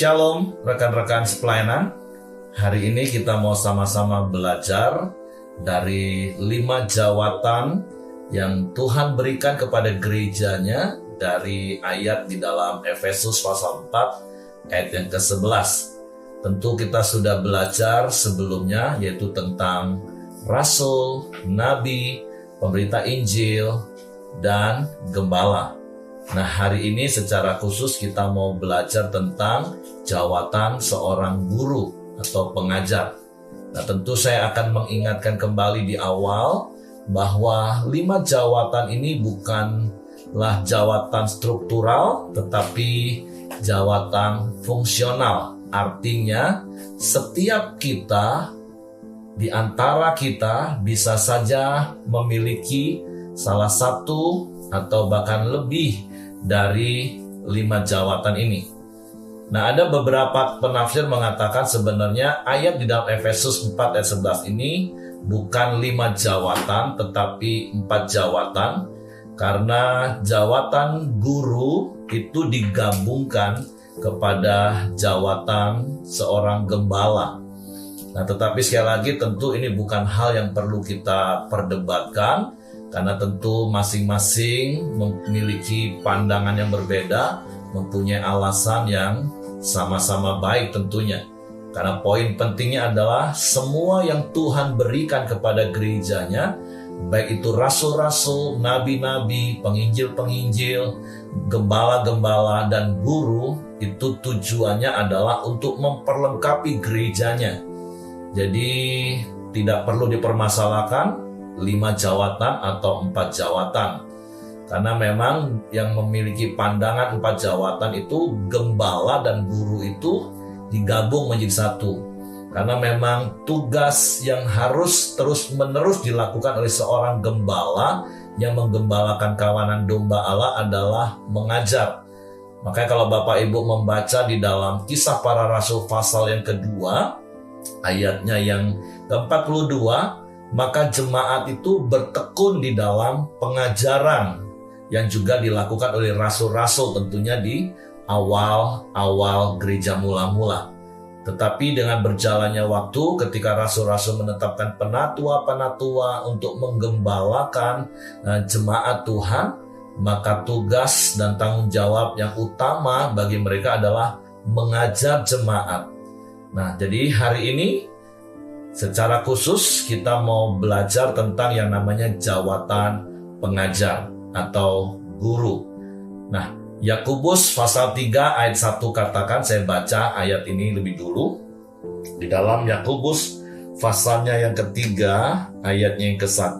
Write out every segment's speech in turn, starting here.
Shalom rekan-rekan sepelayanan. Hari ini kita mau sama-sama belajar dari 5 jawatan yang Tuhan berikan kepada gerejanya dari ayat di dalam Efesus pasal 4 ayat yang ke-11. Tentu kita sudah belajar sebelumnya, yaitu tentang Rasul, Nabi, pemberita Injil, dan Gembala. Nah, hari ini secara khusus kita mau belajar tentang jawatan seorang guru atau pengajar. Nah, tentu saya akan mengingatkan kembali di awal bahwa 5 jawatan ini bukanlah jawatan struktural, tetapi jawatan fungsional. Artinya, setiap kita di antara kita bisa saja memiliki salah satu atau bahkan lebih dari 5 jawatan ini. Nah, ada beberapa penafsir mengatakan sebenarnya ayat di dalam Efesus 4 ayat 11 ini bukan 5 jawatan tetapi 4 jawatan, karena jawatan guru itu digabungkan kepada jawatan seorang gembala. Nah, tetapi sekali lagi tentu ini bukan hal yang perlu kita perdebatkan, karena tentu masing-masing memiliki pandangan yang berbeda, mempunyai alasan yang sama-sama baik tentunya. Karena poin pentingnya adalah semua yang Tuhan berikan kepada gerejanya, baik itu rasul-rasul, nabi-nabi, penginjil-penginjil, gembala-gembala, dan guru, itu tujuannya adalah untuk memperlengkapi gerejanya. Jadi tidak perlu dipermasalahkan 5 jawatan atau 4 jawatan, karena memang yang memiliki pandangan 4 jawatan itu gembala dan guru itu digabung menjadi satu, karena memang tugas yang harus terus-menerus dilakukan oleh seorang gembala yang menggembalakan kawanan domba Allah adalah mengajar. Makanya kalau Bapak Ibu membaca di dalam Kisah Para Rasul pasal yang kedua, ayatnya yang ke-42, maka jemaat itu bertekun di dalam pengajaran yang juga dilakukan oleh rasul-rasul tentunya di awal-awal gereja mula-mula. Tetapi dengan berjalannya waktu, ketika rasul-rasul menetapkan penatua-penatua untuk menggembalakan jemaat Tuhan, maka tugas dan tanggung jawab yang utama bagi mereka adalah mengajar jemaat. Nah, jadi hari ini secara khusus kita mau belajar tentang yang namanya jawatan pengajar atau guru. Nah, Yakobus pasal 3 ayat 1 katakan, saya baca ayat ini lebih dulu. Di dalam Yakobus pasalnya yang ketiga, ayatnya yang ke-1,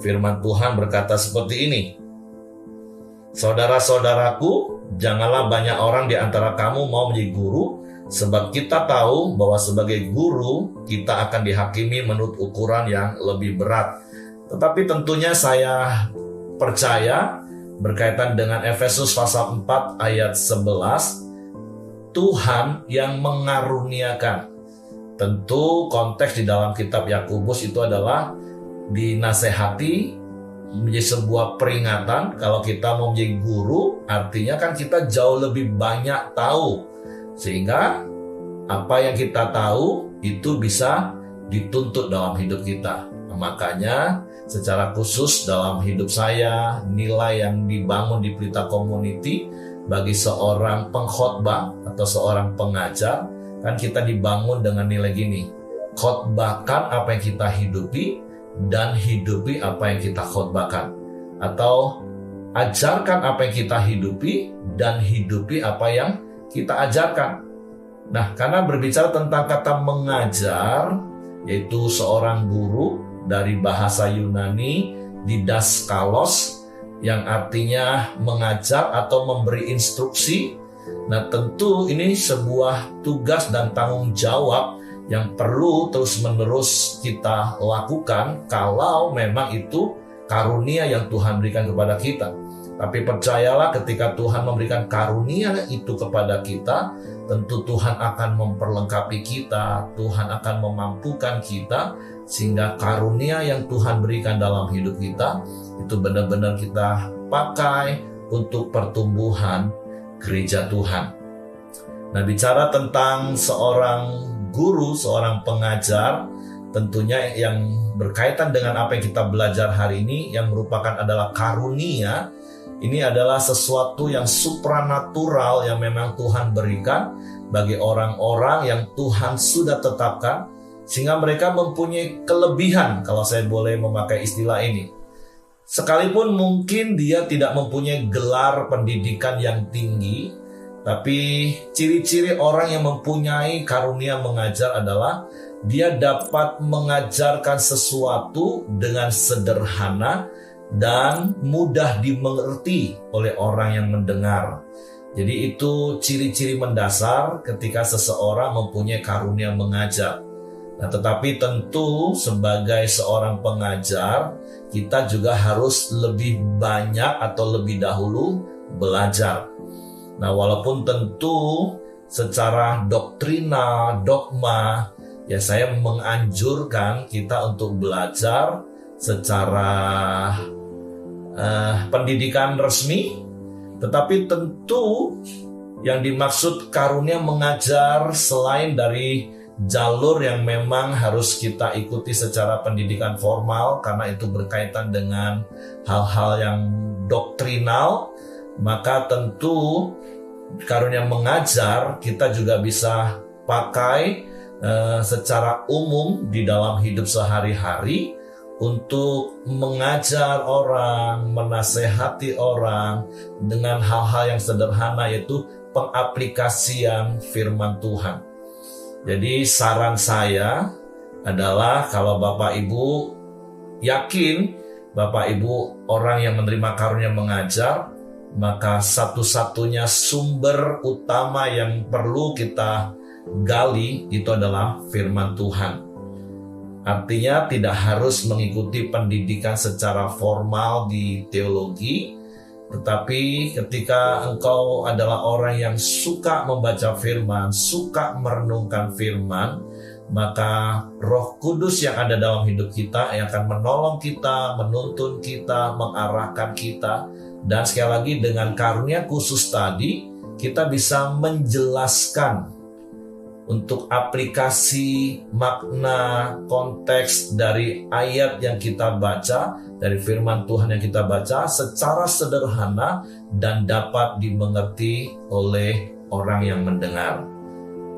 firman Tuhan berkata seperti ini. Saudara-saudaraku, janganlah banyak orang di antara kamu mau menjadi guru, sebab kita tahu bahwa sebagai guru kita akan dihakimi menurut ukuran yang lebih berat. Tetapi tentunya saya percaya berkaitan dengan Efesus pasal 4 ayat 11, Tuhan yang mengaruniakan. Tentu konteks di dalam kitab Yakobus itu adalah dinasehati, menjadi sebuah peringatan. Kalau kita mau menjadi guru, artinya kan kita jauh lebih banyak tahu, sehingga apa yang kita tahu itu bisa dituntut dalam hidup kita. Nah, makanya secara khusus dalam hidup saya, nilai yang dibangun di Pelita Community bagi seorang pengkhotbah atau seorang pengajar, kan kita dibangun dengan nilai gini: khotbahkan apa yang kita hidupi dan hidupi apa yang kita khotbahkan, atau ajarkan apa yang kita hidupi dan hidupi apa yang kita ajarkan. Nah, karena berbicara tentang kata mengajar, yaitu seorang guru, dari bahasa Yunani didaskalos, yang artinya mengajar atau memberi instruksi. Nah, tentu ini sebuah tugas dan tanggung jawab yang perlu terus-menerus kita lakukan kalau memang itu karunia yang Tuhan berikan kepada kita. Tapi percayalah, ketika Tuhan memberikan karunia itu kepada kita, tentu Tuhan akan memperlengkapi kita, Tuhan akan memampukan kita, sehingga karunia yang Tuhan berikan dalam hidup kita, itu benar-benar kita pakai untuk pertumbuhan gereja Tuhan. Nah, bicara tentang seorang guru, seorang pengajar, tentunya yang berkaitan dengan apa yang kita belajar hari ini, yang merupakan adalah karunia. Ini adalah sesuatu yang supranatural yang memang Tuhan berikan bagi orang-orang yang Tuhan sudah tetapkan, sehingga mereka mempunyai kelebihan, kalau saya boleh memakai istilah ini. Sekalipun mungkin dia tidak mempunyai gelar pendidikan yang tinggi, tapi ciri-ciri orang yang mempunyai karunia mengajar adalah dia dapat mengajarkan sesuatu dengan sederhana dan mudah dimengerti oleh orang yang mendengar. Jadi itu ciri-ciri mendasar ketika seseorang mempunyai karunia mengajar. Nah, tetapi tentu sebagai seorang pengajar, kita juga harus lebih banyak atau lebih dahulu belajar. Nah, walaupun tentu secara doktrinal, dogma, ya saya menganjurkan kita untuk belajar secara pendidikan resmi, tetapi tentu yang dimaksud karunia mengajar selain dari jalur yang memang harus kita ikuti secara pendidikan formal, karena itu berkaitan dengan hal-hal yang doktrinal, maka tentu karunia mengajar kita juga bisa pakai secara umum di dalam hidup sehari-hari untuk mengajar orang, menasehati orang dengan hal-hal yang sederhana, yaitu pengaplikasian firman Tuhan. Jadi saran saya adalah kalau Bapak Ibu yakin Bapak Ibu orang yang menerima karunia mengajar, maka satu-satunya sumber utama yang perlu kita gali itu adalah firman Tuhan. Artinya tidak harus mengikuti pendidikan secara formal di teologi, tetapi ketika engkau adalah orang yang suka membaca firman, suka merenungkan firman, maka Roh Kudus yang ada dalam hidup kita yang akan menolong kita, menuntun kita, mengarahkan kita. Dan sekali lagi dengan karunia khusus tadi, kita bisa menjelaskan untuk aplikasi makna konteks dari ayat yang kita baca, dari firman Tuhan yang kita baca secara sederhana dan dapat dimengerti oleh orang yang mendengar.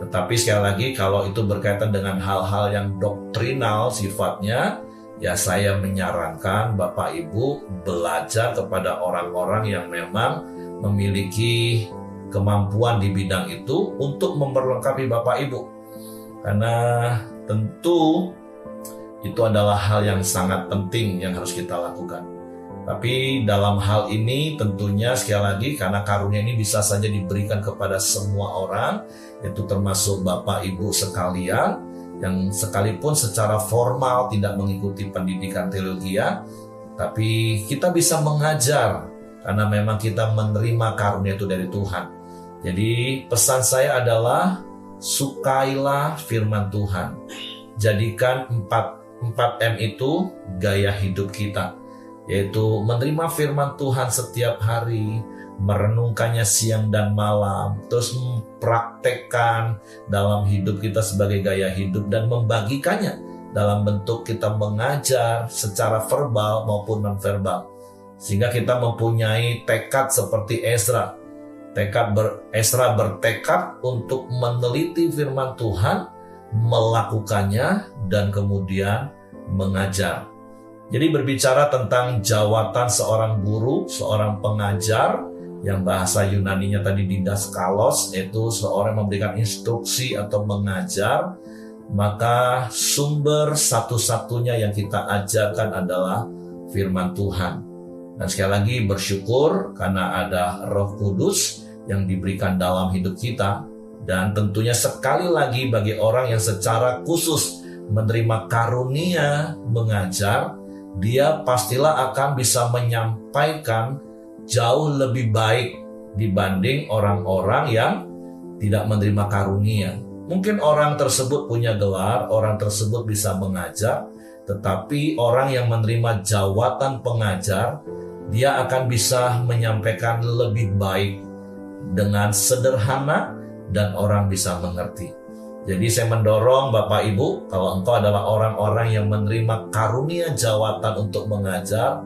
Tetapi sekali lagi kalau itu berkaitan dengan hal-hal yang doktrinal sifatnya, ya saya menyarankan Bapak Ibu belajar kepada orang-orang yang memang memiliki kemampuan di bidang itu untuk memperlengkapi Bapak Ibu. Karena tentu itu adalah hal yang sangat penting yang harus kita lakukan. Tapi dalam hal ini tentunya sekali lagi karena karunia ini bisa saja diberikan kepada semua orang, yaitu termasuk Bapak Ibu sekalian yang sekalipun secara formal tidak mengikuti pendidikan teologi, tapi kita bisa mengajar karena memang kita menerima karunia itu dari Tuhan. Jadi pesan saya adalah sukailah firman Tuhan. Jadikan 4M itu gaya hidup kita, yaitu menerima firman Tuhan setiap hari, merenungkannya siang dan malam, terus mempraktekkan dalam hidup kita sebagai gaya hidup dan membagikannya dalam bentuk kita mengajar secara verbal maupun non-verbal. Sehingga kita mempunyai tekad seperti Ezra. Ezra bertekad untuk meneliti firman Tuhan, melakukannya, dan kemudian mengajar. Jadi berbicara tentang jawatan seorang guru, seorang pengajar, yang bahasa Yunaninya tadi didaskalos, yaitu seorang memberikan instruksi atau mengajar, maka sumber satu-satunya yang kita ajarkan adalah firman Tuhan. Dan sekali lagi bersyukur karena ada Roh Kudus yang diberikan dalam hidup kita. Dan tentunya sekali lagi bagi orang yang secara khusus menerima karunia mengajar, dia pastilah akan bisa menyampaikan jauh lebih baik dibanding orang-orang yang tidak menerima karunia. Mungkin orang tersebut punya gelar, orang tersebut bisa mengajar, tetapi orang yang menerima jawatan pengajar, dia akan bisa menyampaikan lebih baik dengan sederhana dan orang bisa mengerti. Jadi saya mendorong Bapak Ibu, kalau engkau adalah orang-orang yang menerima karunia jawatan untuk mengajar,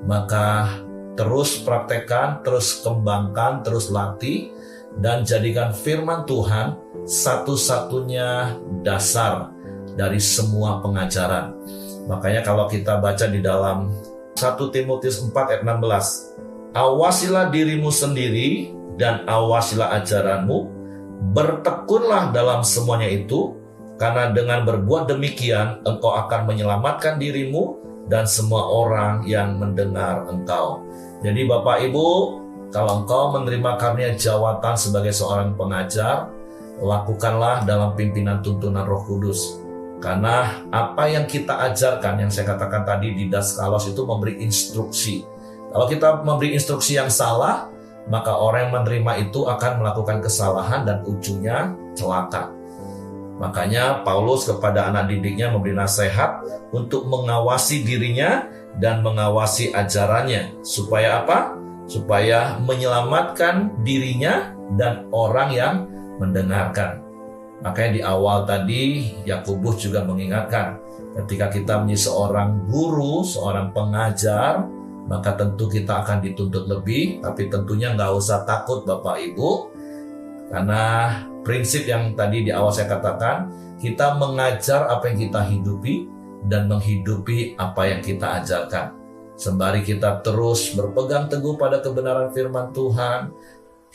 maka terus praktekkan, terus kembangkan, terus latih, dan jadikan firman Tuhan satu-satunya dasar dari semua pengajaran. Makanya kalau kita baca di dalam 1 Timotius 4 ayat 16, awasilah dirimu sendiri dan awasilah ajaranmu, bertekunlah dalam semuanya itu, karena dengan berbuat demikian engkau akan menyelamatkan dirimu dan semua orang yang mendengar engkau. Jadi Bapak Ibu, kalau engkau menerima karunia jawatan sebagai seorang pengajar, lakukanlah dalam pimpinan tuntunan Roh Kudus. Karena apa yang kita ajarkan, yang saya katakan tadi di Daskalos itu memberi instruksi. Kalau kita memberi instruksi yang salah, maka orang yang menerima itu akan melakukan kesalahan dan ujungnya celaka. Makanya Paulus kepada anak didiknya memberi nasihat untuk mengawasi dirinya dan mengawasi ajarannya. Supaya apa? Supaya menyelamatkan dirinya dan orang yang mendengarkan. Makanya di awal tadi Yakobus juga mengingatkan, ketika kita menjadi seorang guru, seorang pengajar, maka tentu kita akan dituntut lebih, tapi tentunya nggak usah takut Bapak Ibu, karena prinsip yang tadi di awal saya katakan, kita mengajar apa yang kita hidupi dan menghidupi apa yang kita ajarkan. Sembari kita terus berpegang teguh pada kebenaran firman Tuhan,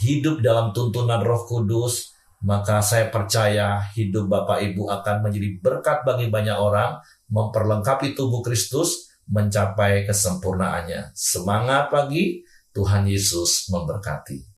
hidup dalam tuntunan Roh Kudus, maka saya percaya hidup Bapak Ibu akan menjadi berkat bagi banyak orang, memperlengkapi tubuh Kristus, mencapai kesempurnaannya. Semangat pagi, Tuhan Yesus memberkati.